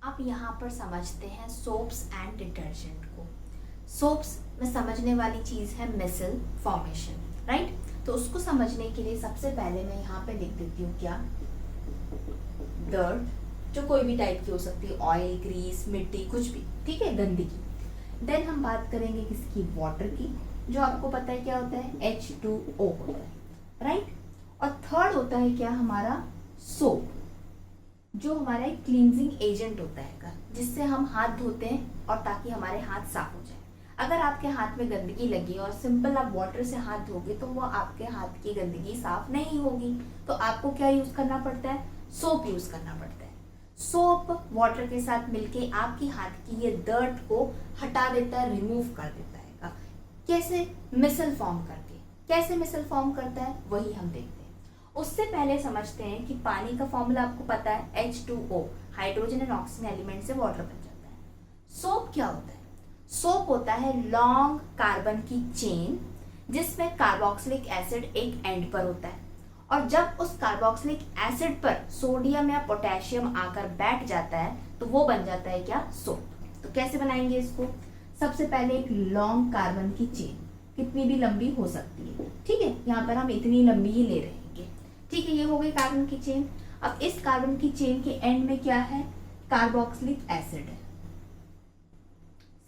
आप यहाँ पर समझते हैं सोप्स एंड डिटर्जेंट को। सोप्स में समझने वाली चीज़ है मिसल फॉर्मेशन, राइट। तो उसको समझने के लिए सबसे पहले मैं यहाँ पे लिख देती हूँ क्या, डर्ट, जो कोई भी टाइप की हो सकती है, ऑयल, ग्रीस, मिट्टी, कुछ भी, ठीक है, गंदगी। देन हम बात करेंगे किसकी, वाटर की, जो आपको पता है क्या होता है, H2O होता है, राइट। और थर्ड होता है क्या हमारा, सोप, जो हमारा एक क्लींजिंग एजेंट होता है, जिससे हम हाथ धोते हैं और ताकि हमारे हाथ साफ हो जाए। अगर आपके हाथ में गंदगी लगी और सिंपल आप वाटर से हाथ धोगे तो वो आपके हाथ की गंदगी साफ नहीं होगी। तो आपको क्या यूज करना पड़ता है, सोप यूज करना पड़ता है। सोप वाटर के साथ मिलके आपकी हाथ की ये डर्ट को हटा देता है, रिमूव कर देता है। कैसे, मिसल फॉर्म करके। कैसे मिसल फॉर्म करता है वही हम देखते हैं। उससे पहले समझते हैं कि पानी का फॉर्मूला आपको पता है, H2O, hydrogen and oxygen element से वाटर बन जाता है। सोप क्या होता है, सोप होता है लॉन्ग कार्बन की चेन, जिसमें कार्बोक्सिलिक एसिड एक एंड पर होता है, और जब उस कार्बोक्सिलिक एसिड पर सोडियम या पोटेशियम आकर बैठ जाता है तो वो बन जाता है क्या, सोप। तो कैसे बनाएंगे इसको, सबसे पहले एक लॉन्ग कार्बन की चेन, कितनी भी लंबी हो सकती है, ठीक है, यहाँ पर हम इतनी लंबी ही ले रहे हैं, ठीक है, ये हो गई कार्बन की चेन। अब इस कार्बन की चेन के एंड में क्या है, कार्बोक्सिलिक एसिड है,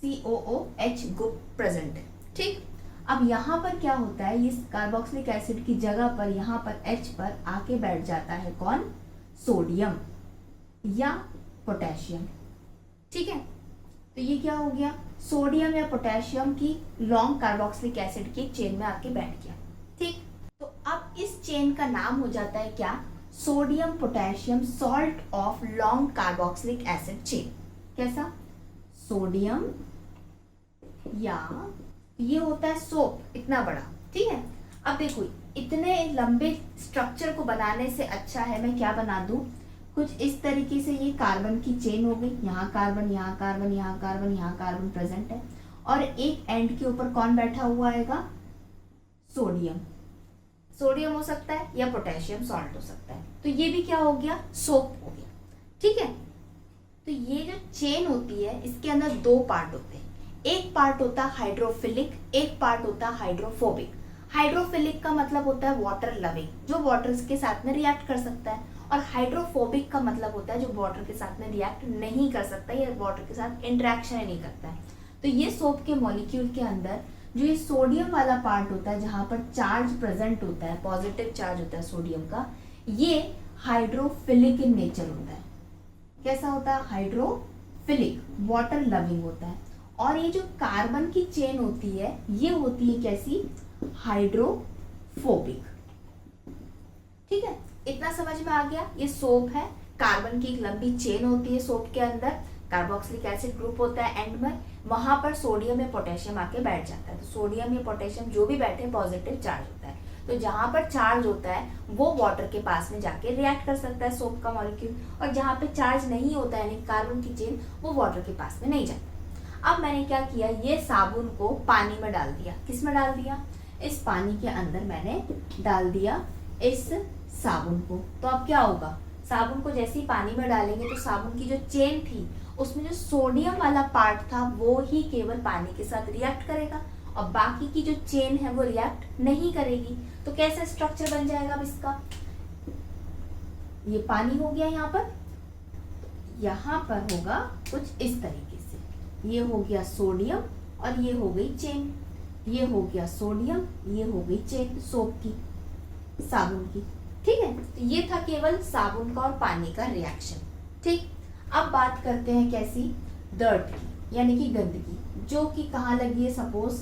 COOH ग्रुप प्रेजेंट है, ठीक। अब यहाँ पर क्या होता है, इस कार्बोक्सिलिक एसिड की जगह पर यहाँ पर H पर आके बैठ जाता है कौन, सोडियम या पोटेशियम, ठीक है। तो ये क्या हो गया, सोडियम या पोटेशियम की लॉन्ग कार्बोक्सिलिक एसिड की चेन में आके बैठ गया, ठीक। तो अब इस चेन का नाम हो जाता है क्या, sodium potassium salt of long carboxylic acid chain. कैसा, सोडियम, या ये होता है सोप, इतना बड़ा, ठीक है। अब देखो, इतने लंबे स्ट्रक्चर को बनाने से अच्छा है मैं क्या बना दूं, कुछ इस तरीके से, ये कार्बन की चेन हो गई, यहाँ कार्बन, यहाँ कार्बन, यहाँ कार्बन, यहाँ कार्बन प्रेजेंट है, और एक एंड के ऊपर कौन बैठा हुआ आएगा, सोडियम। सोडियम हो सकता है या पोटेशियम सॉल्ट हो सकता है, तो ये भी क्या हो गया, सोप हो गया, ठीक है। तो ये जो चेन होती है इसके अंदर दो पार्ट होते हैं, एक पार्ट होता है हाइड्रोफिलिक, एक पार्ट होता है हाइड्रोफोबिक। हाइड्रोफिलिक का मतलब होता है वाटर लविंग, जो वाटर के साथ में रिएक्ट कर सकता है, और हाइड्रोफोबिक का मतलब होता है जो वाटर के साथ में रिएक्ट नहीं कर सकता या वाटर के साथ इंटरेक्शन ही नहीं करता है। तो ये सोप के मॉलिक्यूल के अंदर जो ये सोडियम वाला पार्ट होता है, जहां पर चार्ज प्रेजेंट होता है, पॉजिटिव चार्ज होता है सोडियम का, ये हाइड्रोफिलिक इन नेचर होता है। कैसा होता है, हाइड्रोफिलिक, वाटर लविंग होता है। और ये जो कार्बन की चेन होती है ये होती है कैसी, हाइड्रोफोबिक, ठीक है। इतना समझ में आ गया, ये सोप है, कार्बन की एक लंबी चेन होती है, सोप के अंदर कार्बोक्सिलिक एसिड ग्रुप होता है एंड में, वहां पर सोडियम या पोटेशियम आके बैठ जाता है। तो सोडियम या पोटेशियम जो भी बैठे पॉजिटिव चार्ज होता है, तो जहां पर चार्ज होता है वो वाटर के पास में जाके रिएक्ट कर सकता है सोप का मॉलिक्यूल, और जहां पे चार्ज नहीं होता है यानी कार्बन की चेन, वो वाटर के पास में नहीं जाता। अब मैंने क्या किया, ये साबुन को पानी में डाल दिया, किस में डाल दिया, इस पानी के अंदर मैंने डाल दिया इस साबुन को। तो अब क्या होगा, साबुन को जैसे ही पानी में डालेंगे तो साबुन की जो चेन थी उसमें जो सोडियम वाला पार्ट था वो ही केवल पानी के साथ रिएक्ट करेगा, और बाकी की जो चेन है वो रिएक्ट नहीं करेगी। तो कैसा स्ट्रक्चर बन जाएगा अब इसका, ये पानी हो गया, यहाँ पर होगा कुछ इस तरीके से, ये हो गया सोडियम और ये हो गई चेन, ये हो गया सोडियम, ये हो गई चेन सोप की, साबुन की, ठीक है। तो ये था केवल साबुन का और पानी का रिएक्शन, ठीक। अब बात करते हैं कैसी, डर्ट की, यानी कि गंदगी, जो कि कहाँ लगी है, सपोज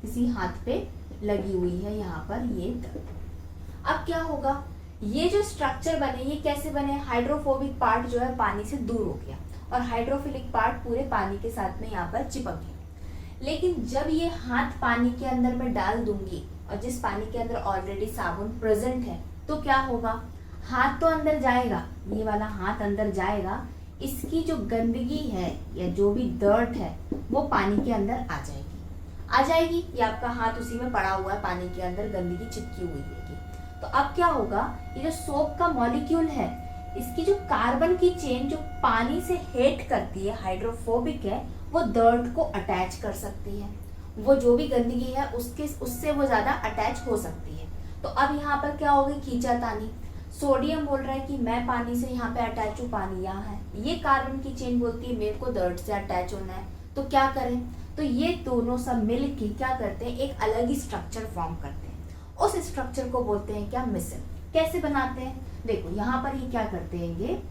किसी हाथ पे लगी हुई है, यहाँ पर ये डर्ट। अब क्या होगा, ये जो स्ट्रक्चर बने ये कैसे बने, हाइड्रोफोबिक पार्ट जो है पानी से दूर हो गया और हाइड्रोफिलिक पार्ट पूरे पानी के साथ में यहाँ पर चिपक गया। लेकिन जब ये हाथ पानी के अंदर मैं डाल दूंगी और जिस पानी के अंदर ऑलरेडी साबुन प्रेजेंट है, तो क्या होगा, हाथ तो अंदर जाएगा, ये वाला हाथ अंदर जाएगा, इसकी जो गंदगी है या जो भी डर्ट है वो पानी के अंदर आ जाएगी, ये आपका हाथ उसी में पड़ा हुआ है पानी के अंदर, गंदगी चिपकी हुई है। तो अब क्या होगा, ये जो सोप का मॉलिक्यूल है इसकी जो कार्बन की चेन जो पानी से हेट करती है, हाइड्रोफोबिक है, वो डर्ट को अटैच कर सकती है। वो जो भी गंदगी है उससे वो ज्यादा अटैच हो सकती है। तो अब यहाँ पर क्या होगी, खींचातानी। सोडियम बोल रहा है कि मैं पानी से यहाँ पे अटैच हूँ, पानी यहाँ है। ये कार्बन की चेन बोलती है मेरे को डर्ट से अटैच होना है। तो क्या करें, तो ये दोनों सब मिल के क्या करते हैं, एक अलग ही स्ट्रक्चर फॉर्म करते हैं। उस स्ट्रक्चर को बोलते हैं क्या, मिसल। कैसे बनाते हैं, देखो यहाँ पर ये क्या करते हैं,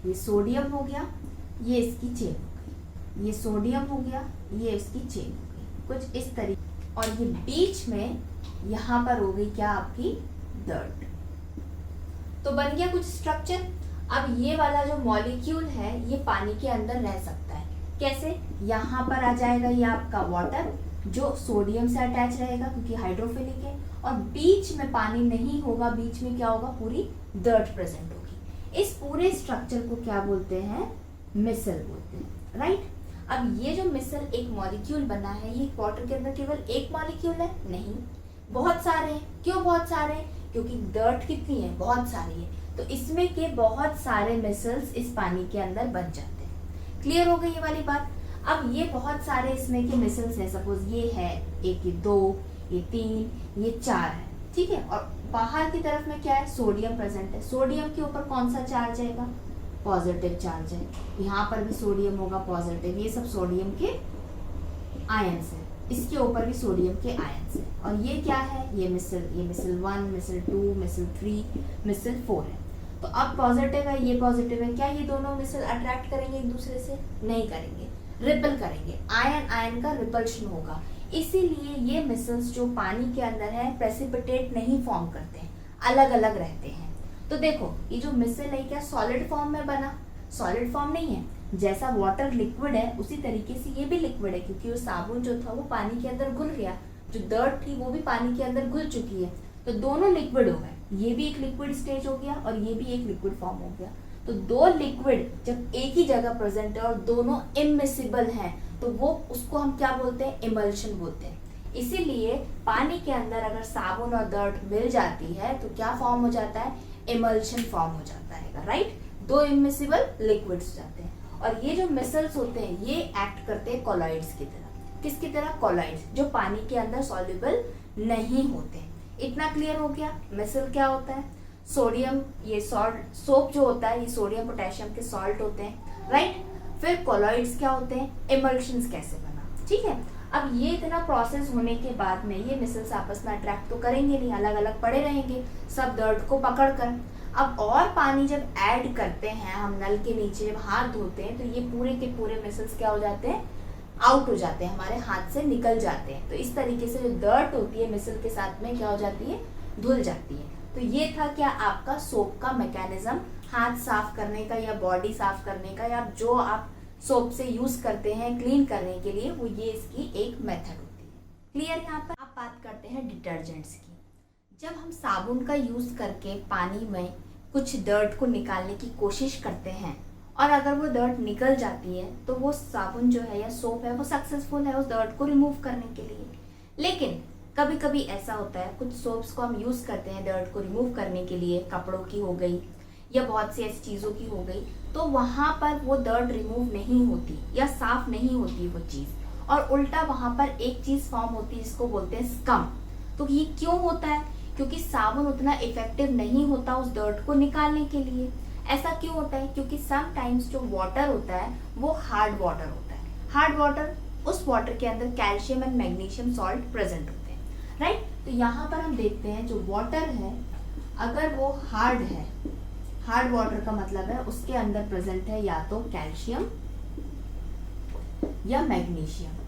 ये सोडियम हो गया, ये इसकी चेन हो गई, ये सोडियम हो गया, ये इसकी चेन हो गई, कुछ इस तरीके। और ये बीच में यहाँ पर हो गई क्या आपकी डर्ट। तो बन गया कुछ स्ट्रक्चर। अब ये वाला जो मॉलिक्यूल है ये पानी के अंदर रह सकता है। कैसे, यहाँ पर आ जाएगा ये आपका वाटर जो सोडियम से अटैच रहेगा क्योंकि हाइड्रोफिलिक है, और बीच में पानी नहीं होगा, बीच में क्या होगा, पूरी डर्ट प्रेजेंट होगी। इस पूरे स्ट्रक्चर को क्या बोलते हैं, मिसल बोलते हैं, राइट। अब ये जो मिसल एक मॉलिक्यूल बना है, ये वाटर के अंदर केवल एक मॉलिक्यूल है, नहीं, बहुत सारे हैं। क्यों बहुत सारे हैं, क्योंकि डर्ट कितनी है, बहुत सारी है, तो इसमें के बहुत सारे मिसल्स इस पानी के अंदर बन जाते हैं। क्लियर हो गई ये वाली बात। अब ये बहुत सारे इसमें के मिसल्स हैं, सपोज ये है एक, ये 2, ये 3, ये 4 है, ठीक है। और बाहर की तरफ में क्या है, सोडियम प्रेजेंट है। सोडियम के ऊपर कौन सा चार्ज आएगा, पॉजिटिव चार्ज है। यहाँ पर भी सोडियम होगा पॉजिटिव, ये सब सोडियम के आयंस है। इसके ऊपर भी सोडियम के आयंस है। और ये क्या है, ये मिसल 1, मिसल 2, मिसल 3, मिसल 4 है। तो अब पॉजिटिव है, ये पॉजिटिव है, क्या ये दोनों मिसल अट्रैक्ट करेंगे एक दूसरे से, नहीं करेंगे, रिपल करेंगे। आयन आयन का रिपल्शन होगा। इसीलिए ये मिसल्स जो पानी के अंदर है प्रेसिपिटेट नहीं फॉर्म करते हैं, अलग अलग रहते हैं। तो देखो ये जो मिसल है क्या सॉलिड फॉर्म में बना, सॉलिड फॉर्म नहीं है। जैसा वाटर लिक्विड है उसी तरीके से ये भी लिक्विड है, क्योंकि वो साबुन जो था वो पानी के अंदर घुल गया, जो डर्ट थी वो भी पानी के अंदर घुल चुकी है, तो दोनों लिक्विड हो गए। ये भी एक लिक्विड स्टेज हो गया और ये भी एक लिक्विड फॉर्म हो गया। तो दो लिक्विड जब एक ही जगह प्रेजेंट है और दोनों इमिसिबल हैं, तो वो उसको हम क्या बोलते हैं, इमल्शन बोलते हैं। इसीलिए पानी के अंदर अगर साबुन और डर्ट मिल जाती है तो क्या फॉर्म हो जाता है, इमल्शन फॉर्म हो जाता है, राइट। दो इमिसिबल लिक्विड्स हो जाते हैं। और ये जो मिसल्स होते हैं ये एक्ट करते हैं कोलॉइड्स की तरह। किसकी तरह, कोलॉइड्स, जो पानी के अंदर सॉल्युबल नहीं होते। इतना क्लियर हो गया। मिसल क्या होता है, सोडियम, ये सॉल्ट, सोप जो होता है ये सोडियम पोटेशियम के सॉल्ट होते हैं, राइट। फिर कोलॉइड्स क्या होते हैं, इमल्शंस कैसे बना, ठीक है। अब ये इतना प्रोसेस होने के बाद में ये मिसल्स आपस में अट्रैक्ट तो करेंगे नहीं, अलग अलग पड़े रहेंगे सब डर्ट को पकड़ कर। अब और पानी जब ऐड करते हैं हम नल के नीचे जब हाथ धोते हैं तो ये पूरे के पूरे मिसल्स क्या हो जाते हैं, आउट हो जाते हैं, हमारे हाथ से निकल जाते हैं। तो इस तरीके से जो डर्ट होती है मिसल के साथ में क्या हो जाती है, धुल जाती है। तो ये था क्या आपका सोप का मैकेनिज्म, हाथ साफ करने का या बॉडी साफ करने का, या जो आप सोप से यूज करते हैं क्लीन करने के लिए, वो ये इसकी एक मेथड होती है। क्लियर। यहाँ पर आप बात करते हैं डिटर्जेंट्स की। जब हम साबुन का यूज करके पानी में कुछ डर्ट को निकालने की कोशिश करते हैं और अगर वो डर्ट निकल जाती है तो वो साबुन जो है या सोप है वो सक्सेसफुल है उस डर्ट को रिमूव करने के लिए। लेकिन कभी कभी ऐसा होता है, कुछ सोप्स को हम यूज करते हैं डर्ट को रिमूव करने के लिए, कपड़ों की हो गई या बहुत सी ऐसी चीजों की हो गई, तो वहां पर वो डर्ट रिमूव नहीं होती या साफ नहीं होती वो चीज, और उल्टा वहां पर एक चीज फॉर्म होती है जिसको बोलते हैं स्कम। तो ये क्यों होता है, क्योंकि साबुन उतना इफेक्टिव नहीं होता उस डर्ट को निकालने के लिए। ऐसा क्यों होता है, क्योंकि समटाइम्स जो वाटर होता है वो हार्ड वाटर होता है। हार्ड वाटर, उस वाटर के अंदर calcium and magnesium salt present होते हैं, राइट। तो यहाँ पर हम देखते हैं जो वाटर है अगर वो हार्ड है, हार्ड वाटर का मतलब है उसके अंदर प्रेजेंट है या तो कैल्शियम या मैग्नीशियम।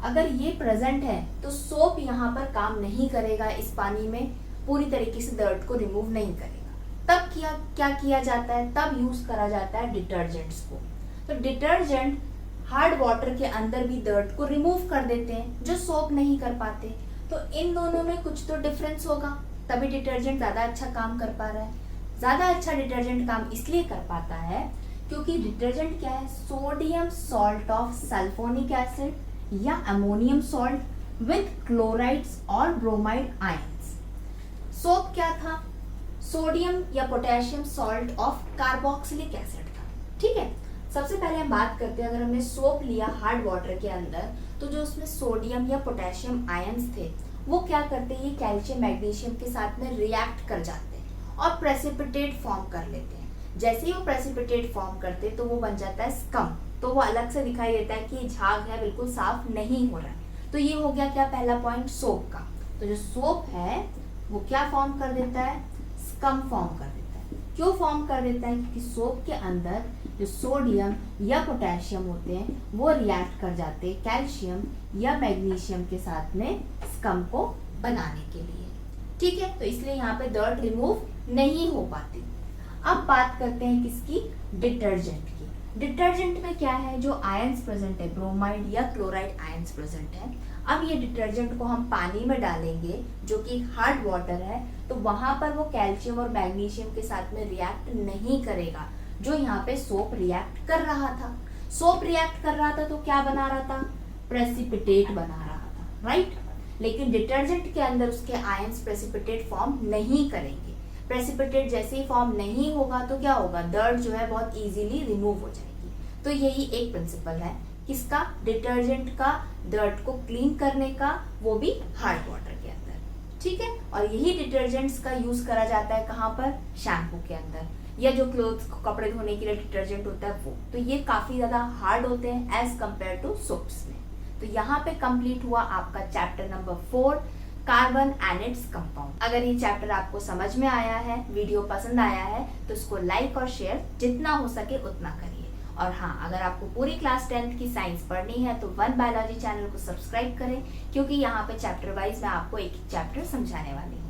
अगर ये प्रेजेंट है तो सोप यहाँ पर काम नहीं करेगा, इस पानी में पूरी तरीके से डर्ट को रिमूव नहीं करेगा। तब क्या किया जाता है, तब यूज करा जाता है डिटर्जेंट्स को। तो डिटर्जेंट हार्ड वाटर के अंदर भी डर्ट को रिमूव कर देते हैं जो सोप नहीं कर पाते। तो इन दोनों में कुछ तो डिफरेंस होगा, तभी डिटर्जेंट ज्यादा अच्छा काम कर पा रहा है। ज्यादा अच्छा डिटर्जेंट काम इसलिए कर पाता है क्योंकि डिटर्जेंट क्या है, sodium salt of sulphonic acid या अमोनियम सॉल्ट विद क्लोराइड्स और ब्रोमाइड आयंस। सोप क्या था, सोडियम या potassium salt of carboxylic acid का। ठीक है, सबसे पहले हम बात करते हैं, अगर हमने सोप लिया हार्ड वाटर के अंदर, तो जो उसमें सोडियम या पोटेशियम आयंस थे वो क्या करते हैं, ये कैल्शियम मैग्नीशियम के साथ में रिएक्ट कर जाते हैं और प्रेसिपिटेट फॉर्म कर लेते हैं। जैसे ही वो प्रेसिपिटेट फॉर्म करते हैं तो वो बन जाता है स्कम। तो वो अलग से दिखाई देता है कि झाग है, बिल्कुल साफ नहीं हो रहा है। तो ये हो गया क्या, पहला पॉइंट सोप का। तो जो सोप है वो क्या फॉर्म कर देता है, स्कम फॉर्म कर देता है। क्यों फॉर्म कर देता है, क्योंकि सोप के अंदर जो सोडियम या पोटेशियम होते हैं वो रिएक्ट कर जाते हैं कैल्शियम या मैग्नीशियम के साथ में स्कम को बनाने के लिए। ठीक है, तो इसलिए यहाँ पे डर्ट रिमूव नहीं हो पाती। अब बात करते हैं किसकी, डिटर्जेंट की। डिटर्जेंट में क्या है, जो आयंस प्रेजेंट है, ब्रोमाइड या क्लोराइड आयंस प्रेजेंट है। अब ये डिटर्जेंट को हम पानी में डालेंगे जो कि हार्ड वाटर है, तो वहां पर वो कैल्शियम और मैग्नीशियम के साथ में रिएक्ट नहीं करेगा जो यहाँ पे सोप रिएक्ट कर रहा था। सोप रिएक्ट कर रहा था तो क्या बना रहा था, प्रेसिपिटेट बना रहा था, राइट। लेकिन डिटर्जेंट के अंदर उसके आयंस प्रेसिपिटेट फॉर्म नहीं करेंगे। प्रेसिपिटेट जैसे ही फॉर्म नहीं होगा तो क्या होगा, डर्ट जो है बहुत इजीली रिमूव हो जाएगी। तो यही एक प्रिंसिपल है किसका, डिटर्जेंट का, डर्ट को क्लीन करने का, वो भी हार्ड वाटर के अंदर। ठीक है, और यही डिटर्जेंट्स का यूज करा जाता है कहाँ पर, शैम्पू के अंदर, या जो क्लोथ्स कपड़े धोने के लिए डिटर्जेंट होता है वो। तो ये काफी ज्यादा हार्ड होते हैं एज कंपेयर टू सोप्स में। तो यहाँ पे कंप्लीट हुआ आपका chapter number 4, carbon and its compound. अगर ये चैप्टर आपको समझ में आया है, वीडियो पसंद आया है, तो इसको लाइक और शेयर जितना हो सके उतना करिए। और हाँ, अगर आपको पूरी क्लास 10th की साइंस पढ़नी है तो वन बायोलॉजी चैनल को सब्सक्राइब करें, क्योंकि यहाँ पे चैप्टर वाइज मैं आपको एक एक चैप्टर समझाने वाली हूँ।